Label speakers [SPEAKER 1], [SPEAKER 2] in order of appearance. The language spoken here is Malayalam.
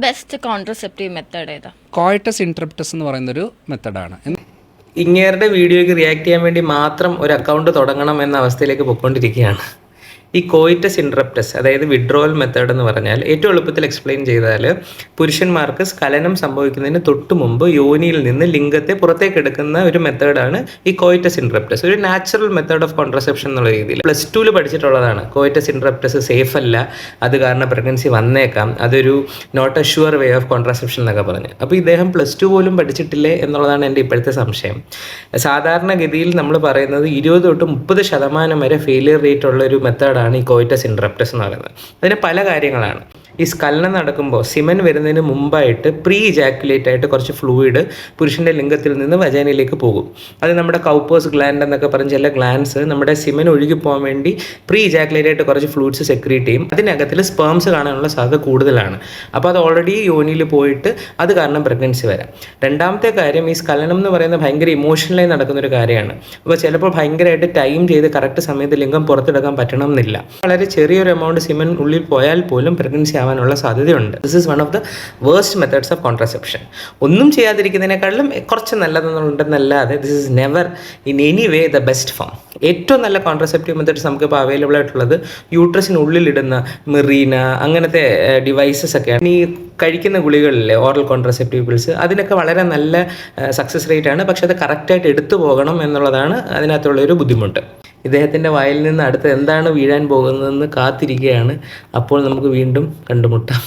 [SPEAKER 1] ബെസ്റ്റ് കോൺട്രസെപ്റ്റീവ് മെത്തേഡ് ഏതാ?
[SPEAKER 2] കോയിറ്റസ് ഇൻട്രപ്റ്റസ് എന്ന് പറയുന്നൊരു മെത്തഡാണ്.
[SPEAKER 3] ഇങ്ങേരുടെ വീഡിയോയ്ക്ക് റിയാക്ട് ചെയ്യാൻ വേണ്ടി മാത്രം ഒരു അക്കൗണ്ട് തുടങ്ങണം എന്ന അവസ്ഥയിലേക്ക് പൊയ്ക്കൊണ്ടിരിക്കുകയാണ്. ഈ കോയിറ്റസ് ഇൻട്രപ്റ്റസ്, അതായത് വിഡ്രോവൽ മെത്തേഡ് എന്ന് പറഞ്ഞാൽ ഏറ്റവും എളുപ്പത്തിൽ എക്സ്പ്ലെയിൻ ചെയ്താൽ, പുരുഷന്മാർക്ക് സ്ഖലനം സംഭവിക്കുന്നതിന് തൊട്ട് മുമ്പ് യോനിയിൽ നിന്ന് ലിംഗത്തെ പുറത്തേക്ക് എടുക്കുന്ന ഒരു മെത്തേഡാണ് ഈ കോയിറ്റസ് ഇൻട്രപ്റ്റസ്. ഒരു നാച്ചുറൽ മെത്തേഡ് ഓഫ് കോൺട്രസെപ്ഷൻ എന്നുള്ള രീതിയിൽ +2 പഠിച്ചിട്ടുള്ളതാണ്. കോയിറ്റസ് ഇൻട്രപ്റ്റസ് സേഫ് അല്ല, അത് കാരണം പ്രഗ്നൻസി വന്നേക്കാം, അതൊരു not a sure way of contraception എന്നൊക്കെ പറഞ്ഞ്. അപ്പോൾ ഇദ്ദേഹം +2 പോലും പഠിച്ചിട്ടില്ലേ എന്നുള്ളതാണ് എൻ്റെ ഇപ്പോഴത്തെ സംശയം. സാധാരണഗതിയിൽ നമ്മൾ പറയുന്നത് 20 തൊട്ട് 30% വരെ ഫെയിലിയർ റേറ്റ് ഉള്ള ഒരു മെത്തേഡ് ഈ കോയിറ്റസ് ഇൻട്രപ്റ്റസ് എന്ന് പറയുന്നത്. അതിന് പല കാര്യങ്ങളാണ്. ഈ സ്ഖലനം നടക്കുമ്പോൾ സിമൻ വരുന്നതിന് മുമ്പായിട്ട് പ്രീ ഇജാക്കുലേറ്റ് ആയിട്ട് കുറച്ച് ഫ്ലൂയിഡ് പുരുഷൻ്റെ ലിംഗത്തിൽ നിന്ന് വജൈനയിലേക്ക് പോകും. അത് നമ്മുടെ കൗപ്പേഴ്സ് ഗ്ലാൻഡ് എന്നൊക്കെ പറഞ്ഞ ചില ഗ്ലാൻഡ്സ് നമ്മുടെ സിമൻ ഒഴുകി പോകാൻ വേണ്ടി പ്രീ ഇജാക്കുലേറ്റ് ആയിട്ട് കുറച്ച് ഫ്ലൂയിഡ്സ് സെക്രീറ്റ് ചെയ്യും. അതിനകത്തിൽ സ്പേംസ് കാണാനുള്ള സാധ്യത കൂടുതലാണ്. അപ്പോൾ അത് ഓൾറെഡി യോനിയിൽ പോയിട്ട് അത് കാരണം പ്രഗ്നൻസി വരാം. രണ്ടാമത്തെ കാര്യം, ഈ സ്ഖലനം എന്ന് പറയുന്നത് ഭയങ്കര ഇമോഷണലായി നടക്കുന്നൊരു കാര്യമാണ്. അപ്പോൾ ചിലപ്പോൾ ഭയങ്കരമായിട്ട് ടൈം ചെയ്ത് കറക്റ്റ് സമയത്ത് ലിംഗം പുറത്തെടുക്കാൻ പറ്റണം എന്നില്ല. വളരെ ചെറിയൊരു എമൗണ്ട് സിമൻ ഉള്ളിൽ പോയാൽ പോലും പ്രഗ്നൻസി ആവാനുള്ള സാധ്യതയുണ്ട്. This is one of the worst methods of contraception. ഒന്നും ചെയ്യാതിരിക്കുന്നതിനേക്കാളും കുറച്ച് നല്ലതെന്നുണ്ടെന്നല്ലാതെ this is never in any way the best form. ഏറ്റവും നല്ല കോൺട്രസെപ്റ്റീവ് മെത്തേഡ്സ് നമുക്കിപ്പോൾ അവൈലബിൾ ആയിട്ടുള്ളത് യൂട്രസിനുള്ളിലിടുന്ന മെറീന അങ്ങനത്തെ ഡിവൈസസ് ഒക്കെയാണ്. ഈ കഴിക്കുന്ന ഗുളികളിലെ ഓറൽ കോൺട്രസെപ്റ്റീവ് പിൽസ്, അതിനൊക്കെ വളരെ നല്ല സക്സസ് റേറ്റ് ആണ്. പക്ഷെ അത് കറക്റ്റായിട്ട് എടുത്തു പോകണം എന്നുള്ളതാണ് അതിനകത്തുള്ളൊരു ബുദ്ധിമുട്ട്. ഇദ്ദേഹത്തിൻ്റെ വായിൽ നിന്ന് അടുത്ത് എന്താണ് വീഴാൻ പോകുന്നതെന്ന് കാത്തിരിക്കുകയാണ്. അപ്പോൾ നമുക്ക് വീണ്ടും കണ്ടുമുട്ടാം.